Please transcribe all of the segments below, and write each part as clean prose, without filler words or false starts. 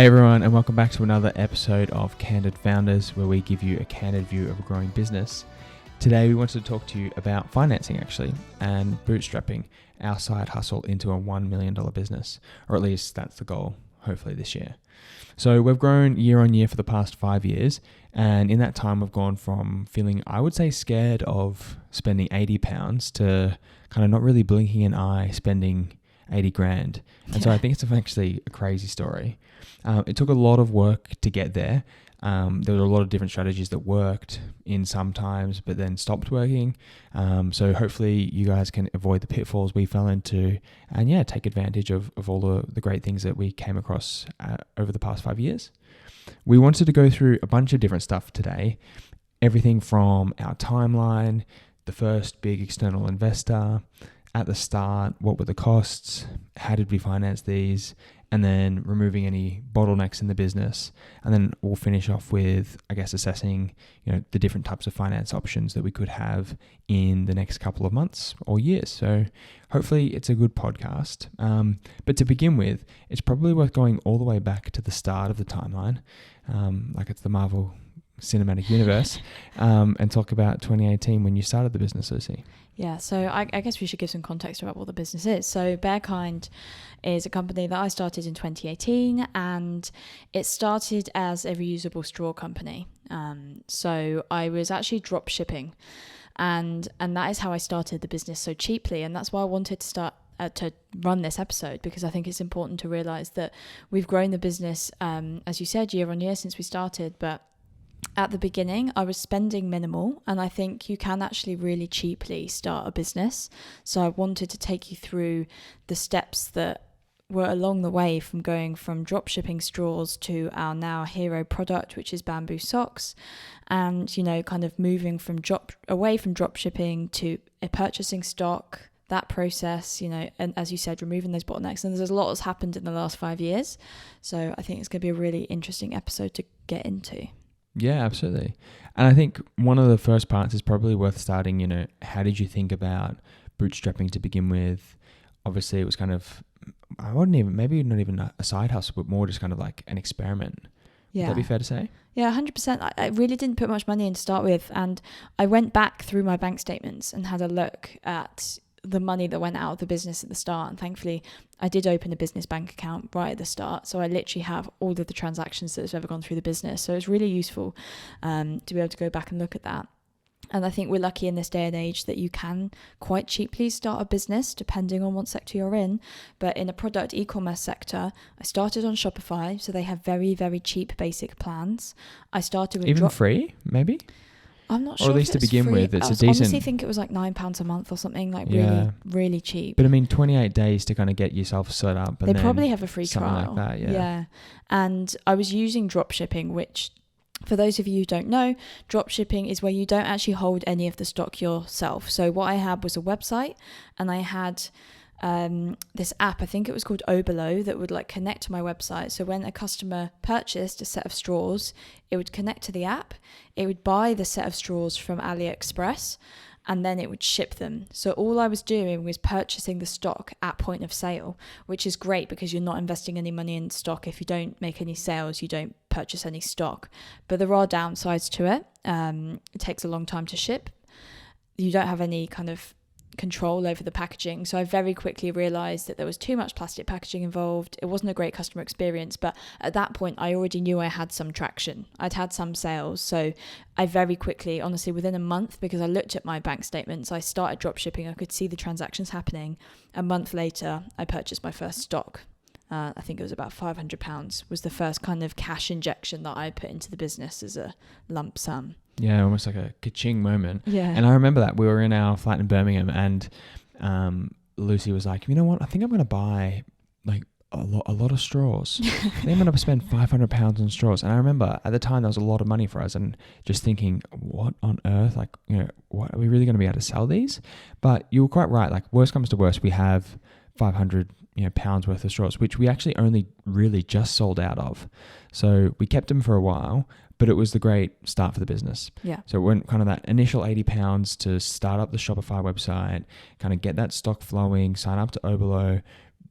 Hey everyone, and welcome back to another episode of Candid Founders, where we give you a candid view of a growing business. Today we wanted to talk to you about financing actually, and bootstrapping our side hustle into a $1 million business, or at least that's the goal, hopefully this year. So we've grown year on year for the past 5 years, and in that time we've gone from feeling, I would say, scared of spending £80 to kind of not really blinking an eye spending 80 grand. And so I think it's actually a crazy story. It took a lot of work to get there. There were a lot of different strategies that worked in some times, but then stopped working. So hopefully you guys can avoid the pitfalls we fell into and take advantage of all the great things that we came across over the past 5 years. We wanted to go through a bunch of different stuff today. Everything from our timeline, the first big external investor, at the start, what were the costs, how did we finance these, and then removing any bottlenecks in the business. And then we'll finish off with, assessing, the different types of finance options that we could have in the next couple of months or years. So hopefully it's a good podcast. But to begin with, it's probably worth going all the way back to the start of the timeline, like it's the Marvel Cinematic Universe, and talk about 2018 when you started the business, Lucy. Yeah, so I guess we should give some context about what the business is. So Bearkind is a company that I started in 2018, and it started as a reusable straw company. So I was actually drop shipping, and that is how I started the business so cheaply, and that's why I wanted to start to run this episode, because I think it's important to realize that we've grown the business, as you said, year on year since we started, but at the beginning, I was spending minimal, and I think you can actually really cheaply start a business. So I wanted to take you through the steps that were along the way from going from drop shipping straws to our now hero product, which is bamboo socks, and, kind of moving away from drop shipping to purchasing stock, that process, and as you said, removing those bottlenecks. And there's a lot that's happened in the last 5 years. So I think it's going to be a really interesting episode to get into. Yeah, absolutely. And I think one of the first parts is probably worth starting, how did you think about bootstrapping to begin with? Obviously, it was kind of, maybe not even a side hustle, but more just kind of like an experiment. Yeah. Would that be fair to say? Yeah, 100%. I really didn't put much money in to start with. And I went back through my bank statements and had a look at the money that went out of the business at the start. And thankfully, I did open a business bank account right at the start. So I literally have all of the transactions that have ever gone through the business. So it's really useful to be able to go back and look at that. And I think we're lucky in this day and age that you can quite cheaply start a business depending on what sector you're in. But in a product e-commerce sector, I started on Shopify. So they have very, very cheap basic plans. I started with even free, maybe? I'm not sure. Or at least to begin free. with, it's a I decent. honestly think it was like £9 a month or something, like really, really cheap. But 28 days to kind of get yourself set up. And they probably have a free trial. Like that, yeah. And I was using drop shipping, which, for those of you who don't know, drop shipping is where you don't actually hold any of the stock yourself. So what I had was a website, and I had this app, I think it was called Oberlo, that would connect to my website. So when a customer purchased a set of straws, it would connect to the app, it would buy the set of straws from AliExpress, and then it would ship them. So all I was doing was purchasing the stock at point of sale, which is great because you're not investing any money in stock. If you don't make any sales, you don't purchase any stock. But there are downsides to it. It takes a long time to ship. You don't have any kind of control over the packaging. So I very quickly realized that there was too much plastic packaging involved. It wasn't a great customer experience, but at that point I already knew I had some traction. I'd had some sales. So I very quickly, honestly, within a month, because I looked at my bank statements, I started drop shipping. I could see the transactions happening. A month later, I purchased my first stock. I think it was about £500 was the first kind of cash injection that I put into the business as a lump sum. Yeah, almost like a ka-ching moment. Yeah. And I remember that we were in our flat in Birmingham, and Lucy was like, you know what? I think I'm going to buy a lot of straws. I think I'm going to spend £500 on straws. And I remember at the time that was a lot of money for us, and just thinking, what on earth? What are we really going to be able to sell these? But you were quite right. Worst comes to worst, we have 500 pounds worth of straws, which we actually only really just sold out of. So we kept them for a while, but it was the great start for the business. Yeah. So it went kind of that initial £80 to start up the Shopify website, kind of get that stock flowing, sign up to Oberlo,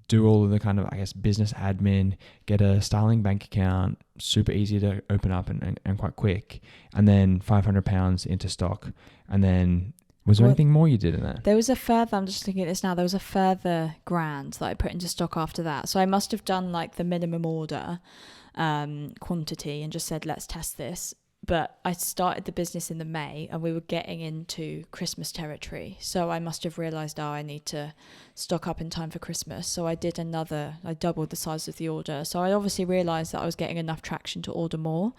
do all of the kind of, I guess, business admin, get a Starling bank account, super easy to open up and quite quick, and then £500 into stock. And then was there anything more you did in that? There was a further, I'm just looking at this now, there was a further grand that I put into stock after that. So I must have done like the minimum order quantity and just said, let's test this. But I started the business in the May and we were getting into Christmas territory. So I must have realised, I need to stock up in time for Christmas. So I doubled the size of the order. So I obviously realised that I was getting enough traction to order more.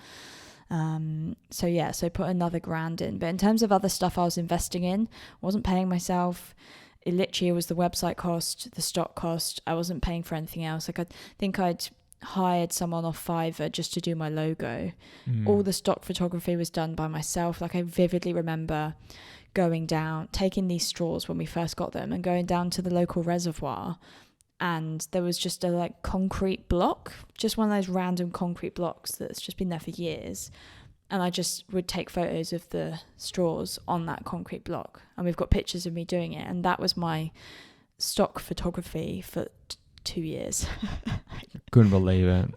So I put another grand in. But in terms of other stuff I was investing in, I wasn't paying myself. It literally was the website cost, the stock cost. I wasn't paying for anything else. Like I think I'd hired someone off Fiverr just to do my logo. All the stock photography was done by myself. Like I vividly remember going down, taking these straws when we first got them and going down to the local reservoir, and there was just a concrete block, just one of those random concrete blocks that's just been there for years, and I just would take photos of the straws on that concrete block, and we've got pictures of me doing it, and that was my stock photography for 2 years. Couldn't believe it.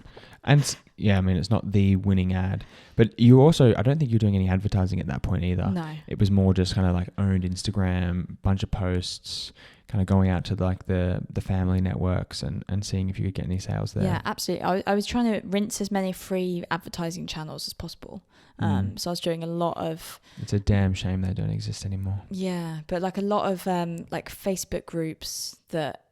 And yeah, I mean, it's not the winning ad, but you also, I don't think you're doing any advertising at that point either. No. It was more just kind of like owned Instagram, bunch of posts, kind of going out to like the family networks and seeing if you could get any sales there. Yeah, absolutely. I was trying to rinse as many free advertising channels as possible. So I was doing a lot of... It's a damn shame they don't exist anymore. Yeah, but like a lot of like Facebook groups that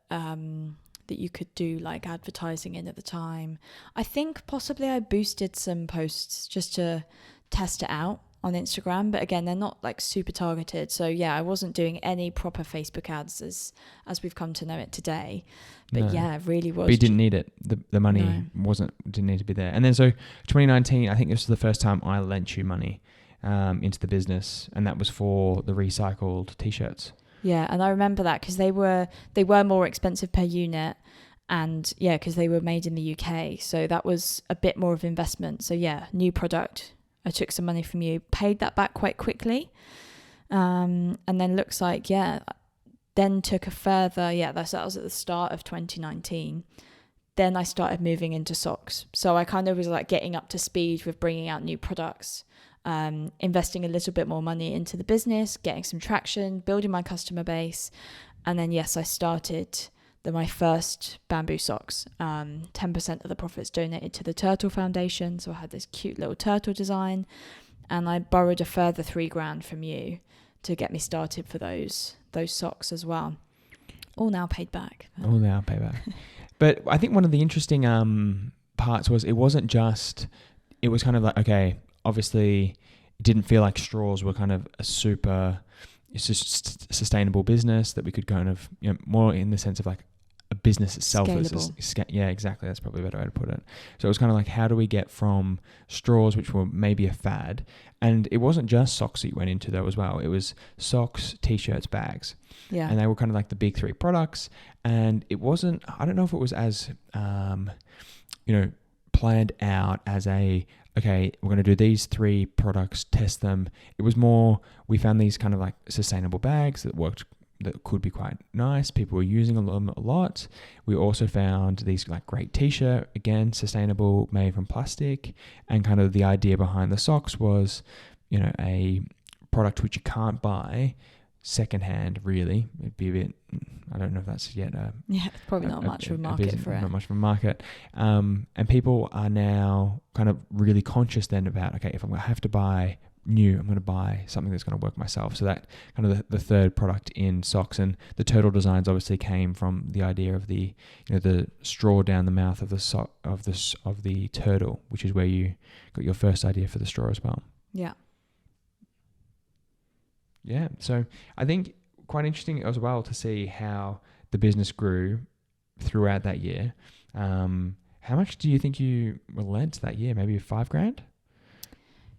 you could do like advertising in at the time. I think possibly I boosted some posts just to test it out on Instagram, but again, they're not like super targeted. So yeah, I wasn't doing any proper Facebook ads as we've come to know it today. But No. yeah, it really was. But you didn't need it. The money didn't need to be there. And then so 2019, I think this was the first time I lent you money into the business, and that was for the recycled t-shirts. Yeah, and I remember that because they were more expensive per unit, and yeah, because they were made in the UK, so that was a bit more of investment. So yeah, new product. I took some money from you, paid that back quite quickly, and then looks like then took a further that was at the start of 2019. Then I started moving into socks, so I kind of was like getting up to speed with bringing out new products. Investing a little bit more money into the business, getting some traction, building my customer base, and then I started my first bamboo socks. 10% of the profits donated to the Turtle Foundation, so I had this cute little turtle design, and I borrowed a further $3,000 from you to get me started for those socks as well. All now paid back. But I think one of the interesting parts was it was kind of like, okay, obviously, it didn't feel like straws were kind of a super sustainable business that we could kind of, more in the sense of like a business itself. Yeah, exactly. That's probably a better way to put it. So it was kind of like, how do we get from straws, which were maybe a fad, and it wasn't just socks that you went into though as well. It was socks, t-shirts, bags. Yeah. And they were kind of like the big three products. And it wasn't, I don't know if it was as, planned out as okay, we're going to do these 3 products, test them. It was more, we found these kind of like sustainable bags that could be quite nice. People were using them a lot. We also found these like great t-shirt, again, sustainable, made from plastic. And kind of the idea behind the socks was, a product which you can't buy secondhand, really. It'd be a bit, I don't know if that's yet probably not much of a market for it. Not much of a market. And people are now kind of really conscious then about, okay, if I'm going to have to buy new, I'm going to buy something that's going to work myself. So that kind of the third product in socks, and the turtle designs obviously came from the idea of the the straw down the mouth of the turtle, which is where you got your first idea for the straw as well. Yeah. Yeah, so I think quite interesting as well to see how the business grew throughout that year. How much do you think you lent that year? Maybe $5,000?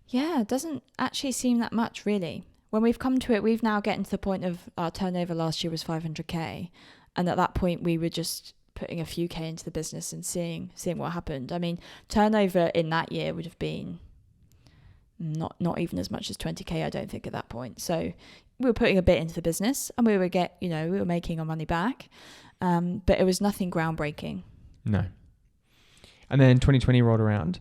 Yeah, it doesn't actually seem that much really. When we've come to it, we've now gotten to the point of our turnover last year was 500k, and at that point we were just putting a few K into the business and seeing what happened. I mean, turnover in that year would have been not even as much as 20k, I don't think, at that point. So we were putting a bit into the business, and we were making our money back. but it was nothing groundbreaking. No. And then 2020 rolled around,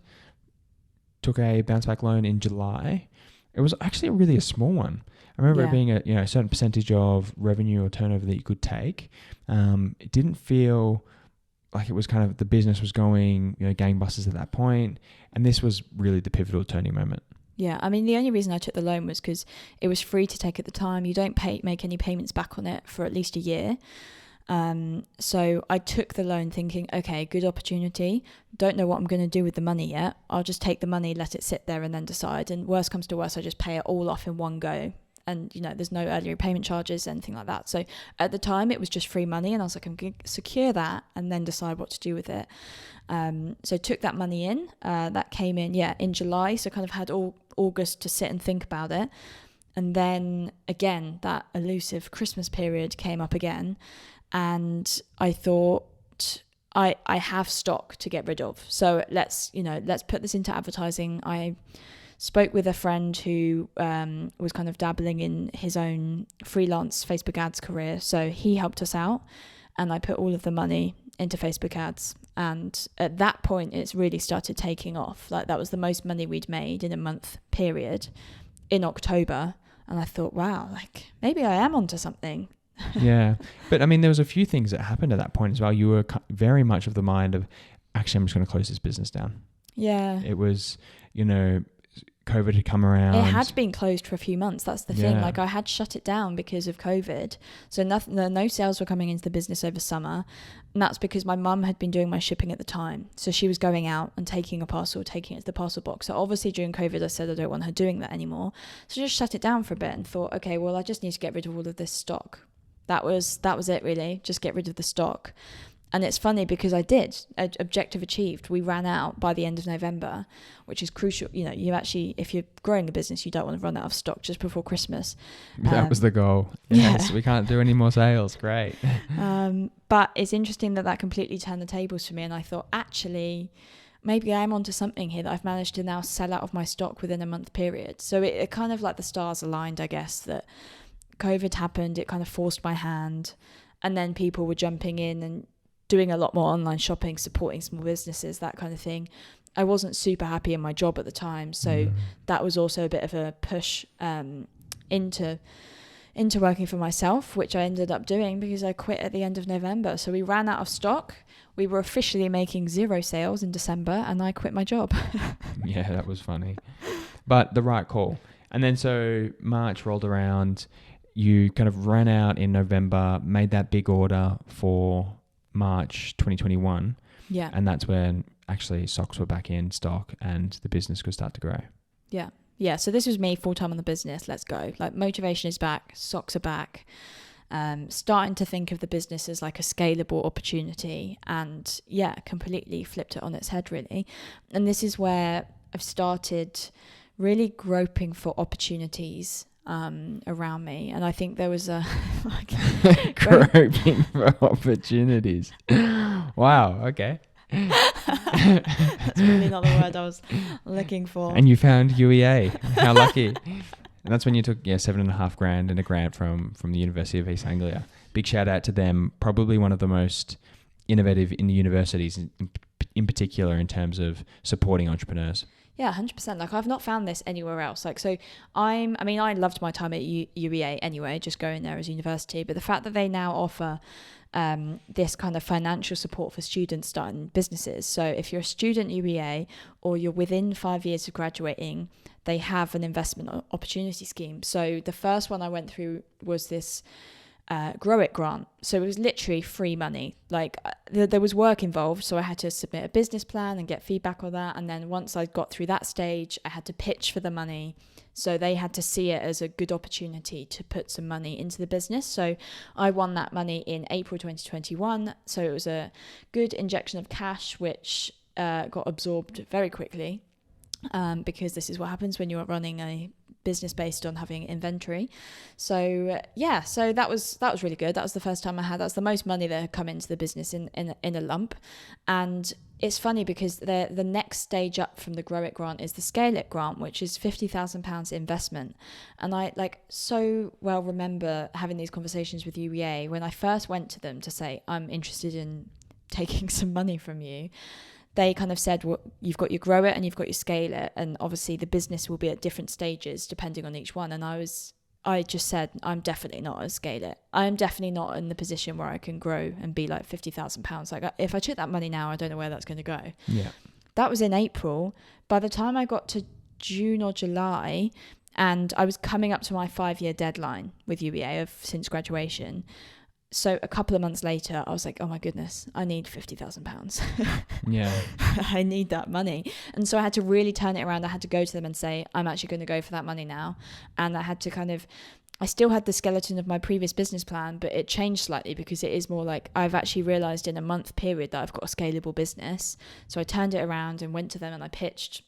took a bounce back loan in July. It was actually really a small one. I remember it being a certain percentage of revenue or turnover that you could take. It didn't feel like it was kind of the business was going, gangbusters at that point. And this was really the pivotal turning moment. Yeah, I mean, the only reason I took the loan was because it was free to take at the time. You don't make any payments back on it for at least a year. So I took the loan thinking, okay, good opportunity. Don't know what I'm going to do with the money yet. I'll just take the money, let it sit there and then decide. And worst comes to worst, I just pay it all off in one go. And, there's no early repayment charges, anything like that. So at the time it was just free money and I was like, I'm going to secure that and then decide what to do with it. So took that money in, that came in July. So kind of had all August to sit and think about it. And then again, that elusive Christmas period came up again. And I thought I have stock to get rid of. So let's put this into advertising. I spoke with a friend who was kind of dabbling in his own freelance Facebook ads career. So he helped us out and I put all of the money into Facebook ads. And at that point, it's really started taking off. Like that was the most money we'd made in a month period in October. And I thought, wow, like maybe I am onto something. Yeah. But I mean, there was a few things that happened at that point as well. You were very much of the mind of, actually, I'm just going to close this business down. Yeah. It was, COVID had come around. It had been closed for a few months. That's the thing. Like I had shut it down because of COVID. So no sales were coming into the business over summer. And that's because my mum had been doing my shipping at the time. So she was going out and taking a parcel, taking it to the parcel box. So obviously during COVID, I said I don't want her doing that anymore. So I just shut it down for a bit and thought, okay, well, I just need to get rid of all of this stock. That was it really. Just get rid of the stock. And it's funny because I did. Objective achieved. We ran out by the end of November, which is crucial. You actually, if you're growing a business, you don't want to run out of stock just before Christmas. That was the goal. Yes, we can't do any more sales. Great. But it's interesting that completely turned the tables for me. And I thought, actually, maybe I'm onto something here that I've managed to now sell out of my stock within a month period. So it kind of like the stars aligned, I guess, that COVID happened. It kind of forced my hand. And then people were jumping in and doing a lot more online shopping, supporting small businesses, that kind of thing. I wasn't super happy in my job at the time. So that was also a bit of a push into working for myself, which I ended up doing because I quit at the end of November. So we ran out of stock. We were officially making 0 sales in December and I quit my job. Yeah, that was funny. But the right call. And then so March rolled around. You kind of ran out in November, made that big order for March 2021. Yeah. And that's when actually socks were back in stock and the business could start to grow. Yeah. Yeah. So this was me full time on the business. Let's go. Like motivation is back. Socks are back. Starting to think of the business as like a scalable opportunity and completely flipped it on its head really. And this is where I've started really groping for opportunities around me, and I think there was a groping for opportunities. Wow. Okay. That's really not the word I was looking for. And you found UEA. How lucky. And that's when you took $7,500 and a grant from the University of East Anglia. Big shout out to them. Probably one of the most innovative in the universities in particular in terms of supporting entrepreneurs. Yeah, 100%. Like I've not found this anywhere else. Like, so I loved my time at UEA anyway, just going there as university. But the fact that they now offer this kind of financial support for students starting businesses. So if you're a student at UEA or you're within 5 years of graduating, they have an investment opportunity scheme. So the first one I went through was this Grow It grant. So it was literally free money. Like there was work involved. So I had to submit a business plan and get feedback on that. And then once I got through that stage, I had to pitch for the money. So they had to see it as a good opportunity to put some money into the business. So I won that money in April 2021. So it was a good injection of cash, which got absorbed very quickly. Because this is what happens when you're running a business based on having inventory. So so that was really good. That was the first time that's the most money that had come into the business in a lump. And it's funny because the next stage up from the Grow It grant is the Scale It grant, which is £50,000 investment. And I so well remember having these conversations with UEA when I first went to them to say, I'm interested in taking some money from you. They kind of said, well, you've got your Grow It and you've got your Scale It, and obviously the business will be at different stages depending on each one. And I just said, I'm definitely not at Scale It. I am definitely not in the position where I can grow and be like £50,000. Like if I took that money now, I don't know where that's going to go. Yeah. That was in April. By the time I got to June or July, and I was coming up to my 5-year deadline with UEA since graduation. So a couple of months later, I was like, oh my goodness, I need £50,000. Yeah. I need that money. And so I had to really turn it around. I had to go to them and say, I'm actually going to go for that money now. And I had to I still had the skeleton of my previous business plan, but it changed slightly because it is more like I've actually realized in a month period that I've got a scalable business. So I turned it around and went to them and I pitched,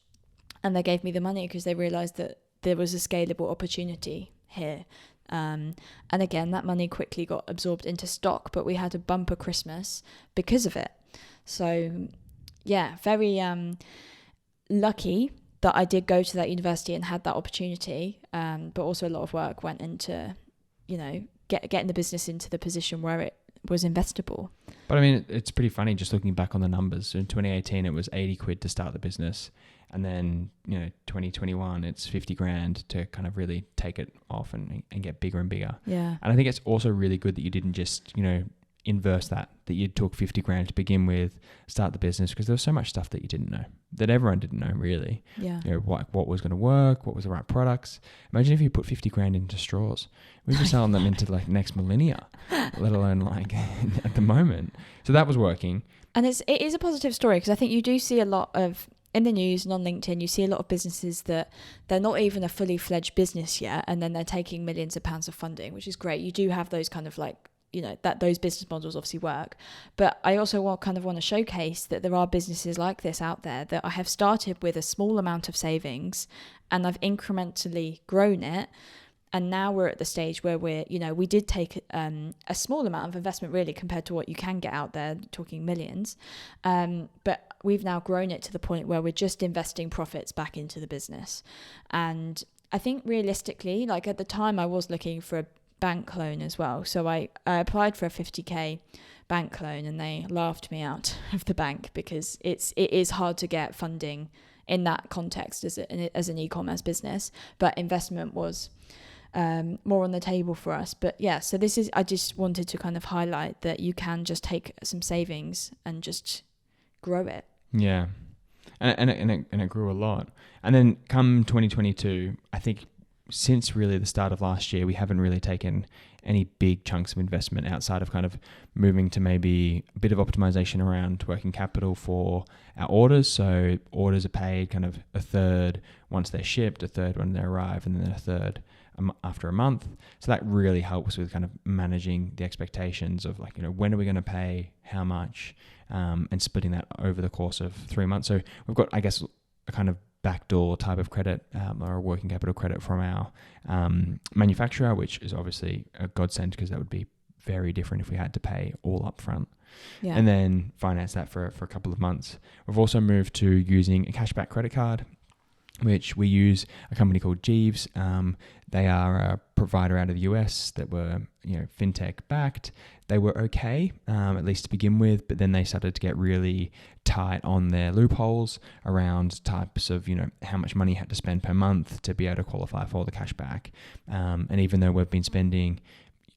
and they gave me the money because they realized that there was a scalable opportunity here. And again, that money quickly got absorbed into stock, but we had a bumper Christmas because of it. So yeah, very lucky that I did go to that university and had that opportunity. But also a lot of work went into, getting the business into the position where it was investable. But I mean, it's pretty funny just looking back on the numbers. So in 2018, it was 80 quid to start the business. And then, 2021, it's 50 grand to kind of really take it off and get bigger and bigger. Yeah. And I think it's also really good that you didn't just, inverse that you took 50 grand to begin with, start the business, because there was so much stuff that you didn't know, that everyone didn't know really. Yeah. What was going to work, what was the right products. Imagine if you put 50 grand into straws. We'd be selling them into next millennia, let alone at the moment. So that was working. And it is a positive story, because I think you do see a lot of, in the news and on LinkedIn, you see a lot of businesses that they're not even a fully fledged business yet, and then they're taking millions of pounds of funding, which is great. You do have those kind of that those business models obviously work. But I also want to showcase that there are businesses like this out there that I have started with a small amount of savings, and I've incrementally grown it. And now we're at the stage where we did take a small amount of investment really compared to what you can get out there, talking millions. But we've now grown it to the point where we're just investing profits back into the business. And I think realistically, at the time I was looking for a bank loan as well. So I applied for a 50k bank loan, and they laughed me out of the bank because it is hard to get funding in that context as an e-commerce business. But investment was more on the table for us. But yeah, so I just wanted to kind of highlight that you can just take some savings and just grow it. Yeah. And it grew a lot. And then come 2022, I think since really the start of last year, we haven't really taken any big chunks of investment outside of kind of moving to maybe a bit of optimization around working capital for our orders. So orders are paid kind of a third once they're shipped, a third when they arrive, and then a third after a month. So that really helps with kind of managing the expectations of when are we going to pay, how much, and splitting that over the course of 3 months. So we've got, I guess, a kind of backdoor type of credit or a working capital credit from our manufacturer, which is obviously a godsend because that would be very different if we had to pay all up front. Yeah. And then finance that for a couple of months. We've also moved to using a cashback credit card, which we use a company called Jeeves. They are a provider out of the US that were, fintech backed. They were okay, at least to begin with, but then they started to get really tight on their loopholes around types of, how much money you had to spend per month to be able to qualify for the cashback. And even though we've been spending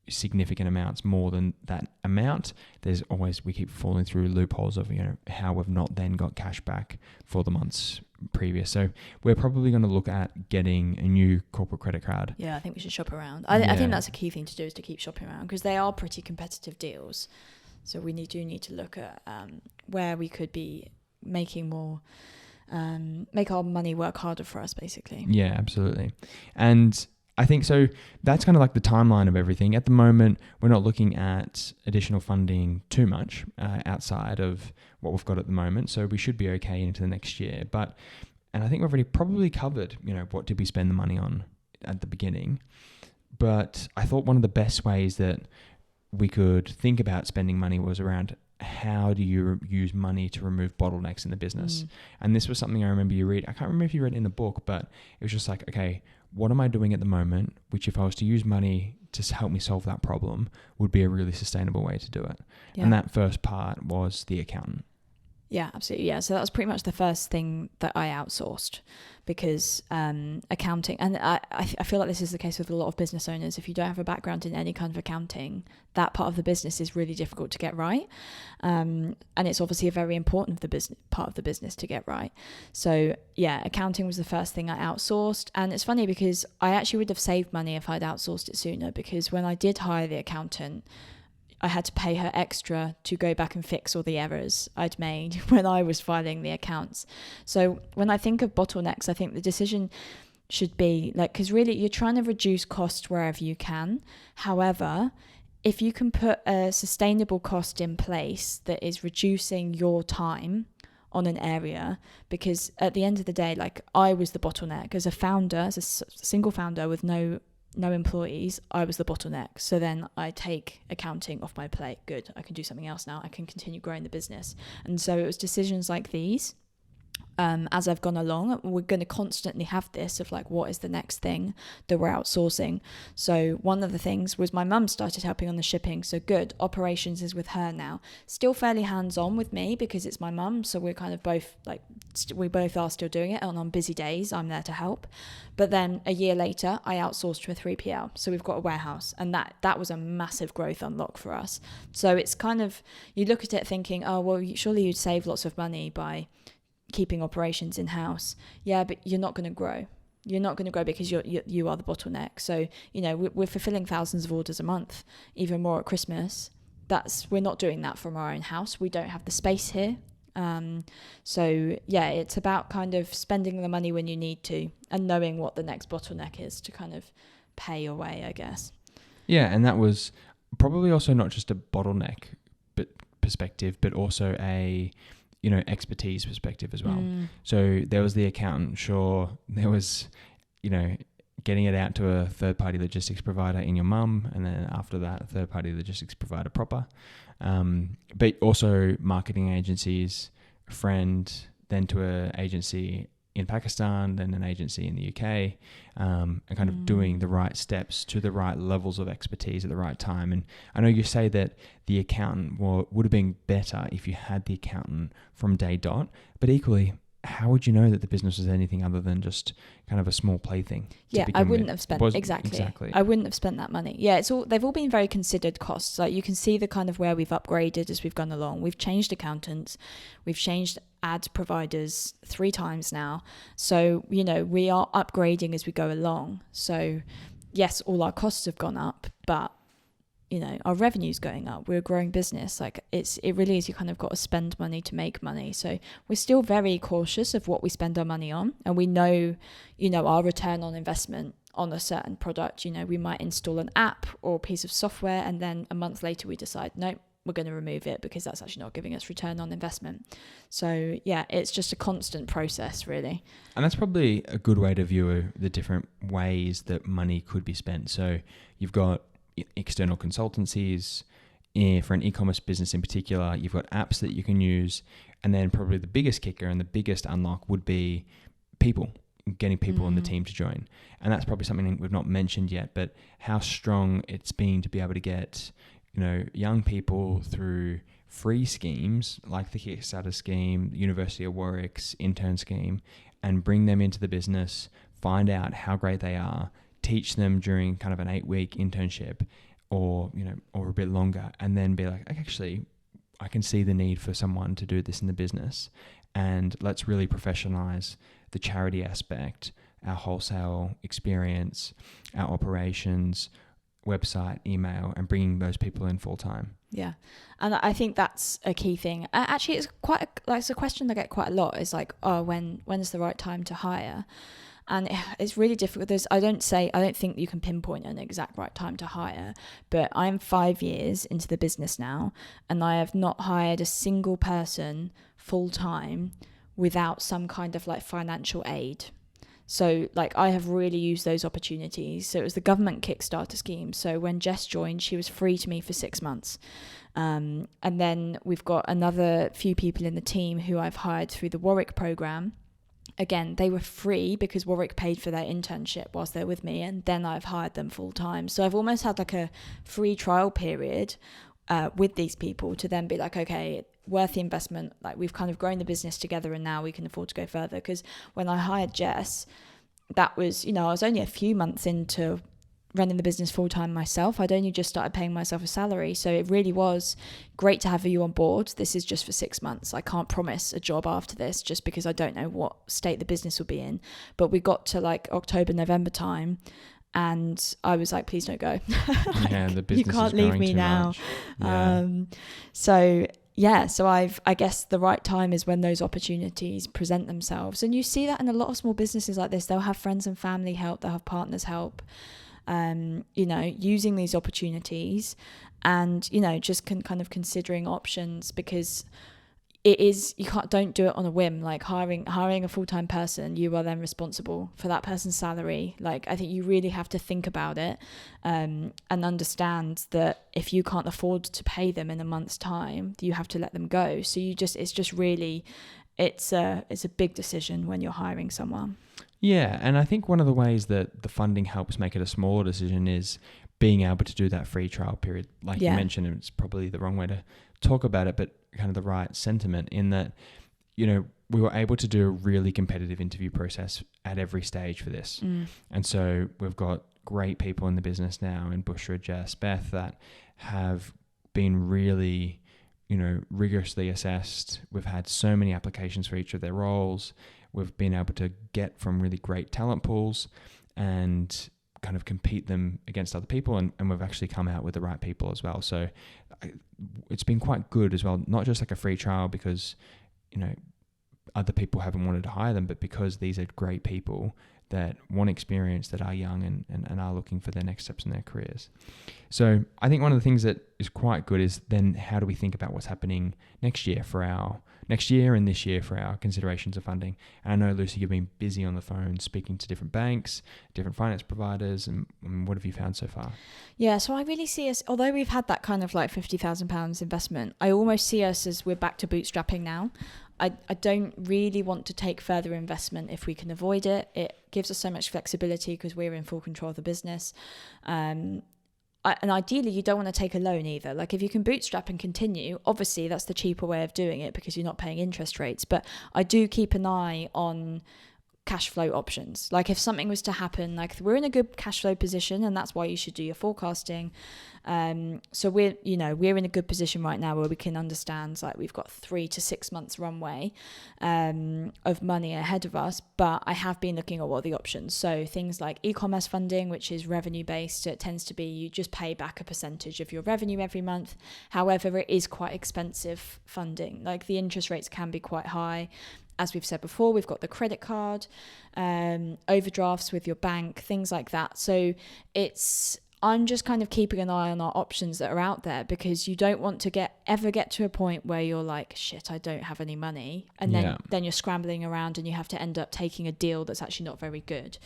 significant amounts more than that amount, we keep falling through loopholes of how we've not then got cash back for the months previous. So we're probably going to look at getting a new corporate credit card. Yeah, I think we should shop around. I think that's a key thing to do, is to keep shopping around, because they are pretty competitive deals. So we do need to look at where we could be making more, make our money work harder for us, basically. Yeah, absolutely. And I think so that's kind of the timeline of everything. At the moment, we're not looking at additional funding too much outside of what we've got at the moment. So we should be okay into the next year. And I think we've already probably covered, what did we spend the money on at the beginning. But I thought one of the best ways that we could think about spending money was around how do you use money to remove bottlenecks in the business. And this was something I remember you read. I can't remember if you read it in the book, but it was just like, okay, what am I doing at the moment, which if I was to use money to help me solve that problem would be a really sustainable way to do it. Yeah. And that first part was the accountant. Yeah, absolutely. Yeah. So that was pretty much the first thing that I outsourced, because accounting, and I feel like this is the case with a lot of business owners. If you don't have a background in any kind of accounting, that part of the business is really difficult to get right. And it's obviously a very important part of the business to get right. So yeah, accounting was the first thing I outsourced. And it's funny because I actually would have saved money if I'd outsourced it sooner, because when I did hire the accountant, I had to pay her extra to go back and fix all the errors I'd made when I was filing the accounts. So when I think of bottlenecks, I think the decision should be like, because really you're trying to reduce costs wherever you can. However, if you can put a sustainable cost in place that is reducing your time on an area, because at the end of the day, like I was the bottleneck as a founder, as a single founder with no employees, I was the bottleneck. So then I take accounting off my plate. Good, I can do something else now. I can continue growing the business. And so it was decisions like these. As I've gone along, we're going to constantly have this of like, what is the next thing that we're outsourcing? So one of the things was my mum started helping on the shipping. So good, operations is with her now. Still fairly hands-on with me because it's my mum. So we're kind of both like, we both are still doing it. And on busy days, I'm there to help. But then a year later, I outsourced to a 3PL. So we've got a warehouse, and that was a massive growth unlock for us. So it's kind of, you look at it thinking, oh, well, surely you'd save lots of money by keeping operations in-house. Yeah, but you're not going to grow. You're not going to grow because you are the bottleneck. So, you know, we're fulfilling thousands of orders a month, even more at Christmas. We're not doing that from our own house. We don't have the space here. So yeah, it's about kind of spending the money when you need to and knowing what the next bottleneck is to kind of pay your way, I guess. Yeah, and that was probably also not just a bottleneck perspective, but also a expertise perspective as well. So there was the accountant, sure. There was, getting it out to a third-party logistics provider in your mum, and then after that, a third-party logistics provider proper. But also marketing agencies, a friend, then to an agency in Pakistan, then an agency in the UK, and kind of doing the right steps to the right levels of expertise at the right time. And I know you say that the accountant would have been better if you had the accountant from day dot, but equally, how would you know that the business was anything other than just kind of a small plaything? Yeah, I wouldn't have spent exactly. I wouldn't have spent that money. Yeah, they've all been very considered costs. Like you can see the kind of where we've upgraded as we've gone along. We've changed accountants, we've changed ad providers 3 times now. So, we are upgrading as we go along. So yes, all our costs have gone up, but our revenue's going up. We're a growing business. Like it really is, you kind of got to spend money to make money. So we're still very cautious of what we spend our money on. And we know, our return on investment on a certain product. We might install an app or a piece of software, and then a month later we decide, nope, we're going to remove it because that's actually not giving us return on investment. So yeah, it's just a constant process really. And that's probably a good way to view the different ways that money could be spent. So you've got external consultancies for an e-commerce business in particular. You've got apps that you can use, and then probably the biggest kicker and the biggest unlock would be people, getting people on the team to join. And that's probably something we've not mentioned yet, but how strong it's been to be able to get young people through free schemes like the Kickstarter scheme, the University of Warwick's intern scheme, and bring them into the business, find out how great they are, teach them during kind of an 8-week internship or a bit longer, and then be like, actually, I can see the need for someone to do this in the business, and let's really professionalize the charity aspect, our wholesale experience, our operations, website, email, and bringing those people in full time. Yeah. And I think that's a key thing. Actually, it's a question I get quite a lot is like, oh, when is the right time to hire? And it's really difficult. I don't think you can pinpoint an exact right time to hire, but I'm 5 years into the business now, and I have not hired a single person full time without some kind of like financial aid. So like I have really used those opportunities. So it was the government Kickstarter scheme. So when Jess joined, she was free to me for 6 months. And then we've got another few people in the team who I've hired through the Warwick program. Again, they were free because Warwick paid for their internship whilst they're with me, and then I've hired them full time. So I've almost had like a free trial period with these people to then be like, okay, worth the investment. Like we've kind of grown the business together and now we can afford to go further. Because when I hired Jess, that was, I was only a few months into running the business full time myself. I'd only just started paying myself a salary. So it really was great to have you on board. This is just for 6 months. I can't promise a job after this just because I don't know what state the business will be in. But we got to like October, November time. And I was like, please don't go. Yeah, the business you can't is leave me now. Yeah. So I guess the right time is when those opportunities present themselves. And you see that in a lot of small businesses like this. They'll have friends and family help. They'll have partners help. Using these opportunities and, just kind of considering options, because don't do it on a whim. Like hiring a full-time person, you are then responsible for that person's salary. Like I think you really have to think about it and understand that if you can't afford to pay them in a month's time, you have to let them go. So it's a big decision when you're hiring someone. Yeah, and I think one of the ways that the funding helps make it a smaller decision is being able to do that free trial period. Like you mentioned, it's probably the wrong way to talk about it, but kind of the right sentiment in that, we were able to do a really competitive interview process at every stage for this. And so we've got great people in the business now in Bushra, Jess, Beth, that have been really, rigorously assessed. We've had so many applications for each of their roles. We've been able to get from really great talent pools and kind of compete them against other people, and we've actually come out with the right people as well. So it's been quite good as well, not just like a free trial because, other people haven't wanted to hire them, but because these are great people that want experience, that are young and are looking for their next steps in their careers. So I think one of the things that is quite good is then how do we think about what's happening next year and this year for our considerations of funding. And I know, Lucy, you've been busy on the phone speaking to different banks, different finance providers, and what have you found so far? Yeah, so I really see us, although we've had that kind of like £50,000 investment, I almost see us as we're back to bootstrapping now. I don't really want to take further investment if we can avoid it. It gives us so much flexibility because we're in full control of the business. And ideally, you don't want to take a loan either. Like if you can bootstrap and continue, obviously that's the cheaper way of doing it because you're not paying interest rates. But I do keep an eye on cash flow options. Like if something was to happen, like we're in a good cash flow position, and that's why you should do your forecasting. So we're in a good position right now where we can understand like we've got 3 to 6 months runway of money ahead of us. But I have been looking at what are the options. So things like e-commerce funding, which is revenue based. So it tends to be you just pay back a percentage of your revenue every month. However, it is quite expensive funding. Like the interest rates can be quite high. As we've said before, we've got the credit card, overdrafts with your bank, things like that. So I'm just kind of keeping an eye on our options that are out there, because you don't want to ever get to a point where you're like, shit, I don't have any money. And then you're scrambling around and you have to end up taking a deal that's actually not very good.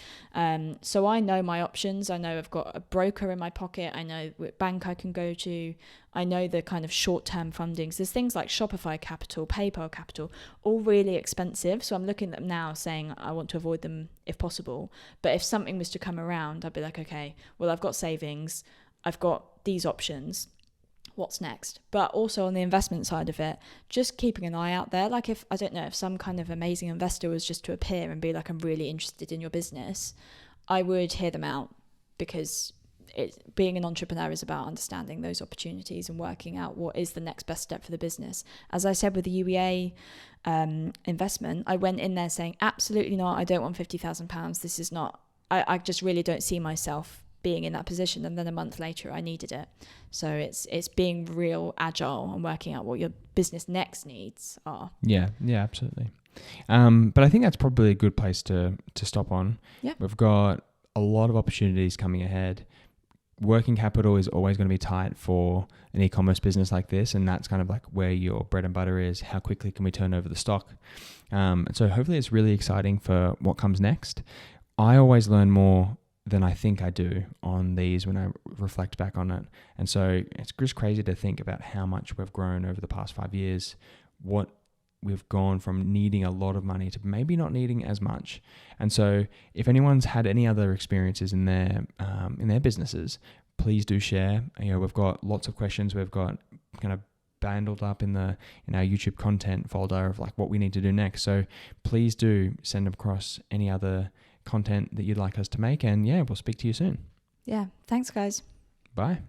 So I know my options. I know I've got a broker in my pocket. I know what bank I can go to. I know the kind of short-term fundings. There's things like Shopify Capital, PayPal Capital, all really expensive. So I'm looking at them now saying I want to avoid them if possible. But if something was to come around, I'd be like, okay, well, I've got savings. I've got these options. What's next? But also on the investment side of it, just keeping an eye out there. Like if some kind of amazing investor was just to appear and be like, I'm really interested in your business, I would hear them out, because being an entrepreneur is about understanding those opportunities and working out what is the next best step for the business. As I said with the UEA investment, I went in there saying, absolutely not, I don't want £50,000. This is not, I just really don't see myself being in that position. And then a month later, I needed it. So it's being real agile and working out what your business next needs are. Yeah, absolutely. But I think that's probably a good place to stop on. Yeah. We've got a lot of opportunities coming ahead. working capital is always going to be tight for an e-commerce business like this, and that's kind of like where your bread and butter is. How quickly can we turn over the stock? And so hopefully it's really exciting for what comes next. I always learn more than I think I do on these when I reflect back on it. And so it's just crazy to think about how much we've grown over the past 5 years, what we've gone from needing a lot of money to maybe not needing as much. And so if anyone's had any other experiences in their businesses, please do share. We've got lots of questions. We've got kind of bundled up in our YouTube content folder of like what we need to do next. So please do send across any other content that you'd like us to make. And yeah, we'll speak to you soon. Yeah. Thanks, guys. Bye.